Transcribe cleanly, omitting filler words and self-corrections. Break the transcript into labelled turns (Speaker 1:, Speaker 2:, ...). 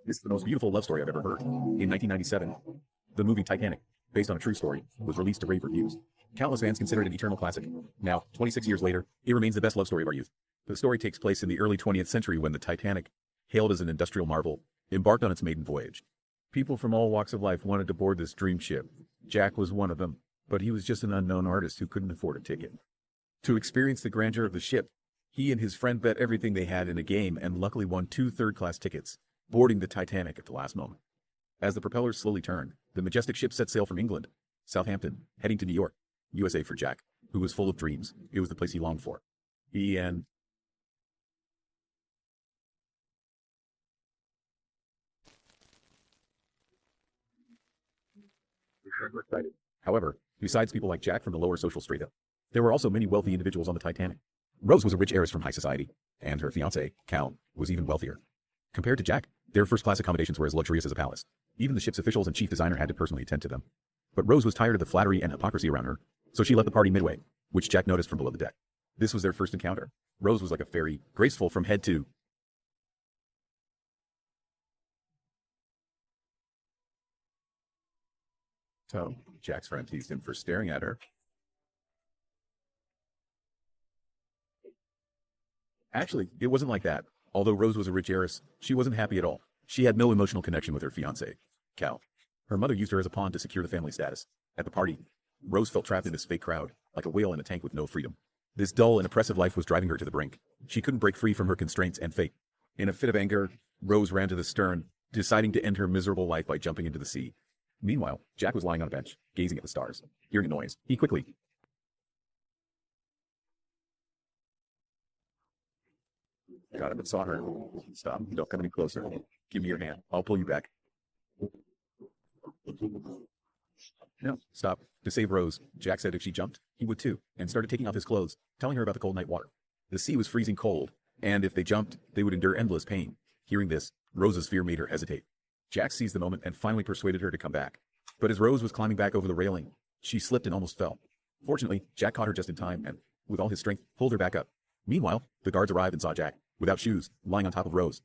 Speaker 1: This is the most beautiful love story I've ever heard. In 1997, the movie Titanic, based on a true story, was released to rave reviews. Countless fans consider it an eternal classic. Now, 26 years later, it remains the best love story of our youth. The story takes place in the early 20th century when the Titanic, hailed as an industrial marvel, embarked on its maiden voyage. People from all walks of life wanted to board this dream ship. Jack was one of them, but he was just an unknown artist who couldn't afford a ticket. To experience the grandeur of the ship, he and his friend bet everything they had in a game and luckily won 2 third-class tickets, boarding the Titanic at the last moment. As the propellers slowly turned, the majestic ship set sail from England, Southampton, heading to New York, USA for Jack, who was full of dreams. It was the place he longed for. The end. However, besides people like Jack from the lower social strata, there were also many wealthy individuals on the Titanic. Rose was a rich heiress from high society, and her fiancé, Cal, was even wealthier. Compared to Jack, their first-class accommodations were as luxurious as a palace. Even the ship's officials and chief designer had to personally attend to them. But Rose was tired of the flattery and hypocrisy around her, so she left the party midway, which Jack noticed from below the deck. This was their first encounter. Rose was like a fairy, graceful from head to toe. Jack's friend teased him for staring at her. Actually, it wasn't like that. Although Rose was a rich heiress, she wasn't happy at all. She had no emotional connection with her fiancé, Cal. Her mother used her as a pawn to secure the family status. At the party, Rose felt trapped in this fake crowd, like a whale in a tank with no freedom. This dull and oppressive life was driving her to the brink. She couldn't break free from her constraints and fate. In a fit of anger, Rose ran to the stern, deciding to end her miserable life by jumping into the sea. Meanwhile, Jack was lying on a bench, gazing at the stars. Hearing a noise, he quickly got up and saw her. Stop. Don't come any closer. Give me your hand. I'll pull you back. No, stop. To save Rose, Jack said if she jumped, he would too, and started taking off his clothes, telling her about the cold night water. The sea was freezing cold, and if they jumped, they would endure endless pain. Hearing this, Rose's fear made her hesitate. Jack seized the moment and finally persuaded her to come back. But as Rose was climbing back over the railing, she slipped and almost fell. Fortunately, Jack caught her just in time and, with all his strength, pulled her back up. Meanwhile, the guards arrived and saw Jack, without shoes, lying on top of Rose.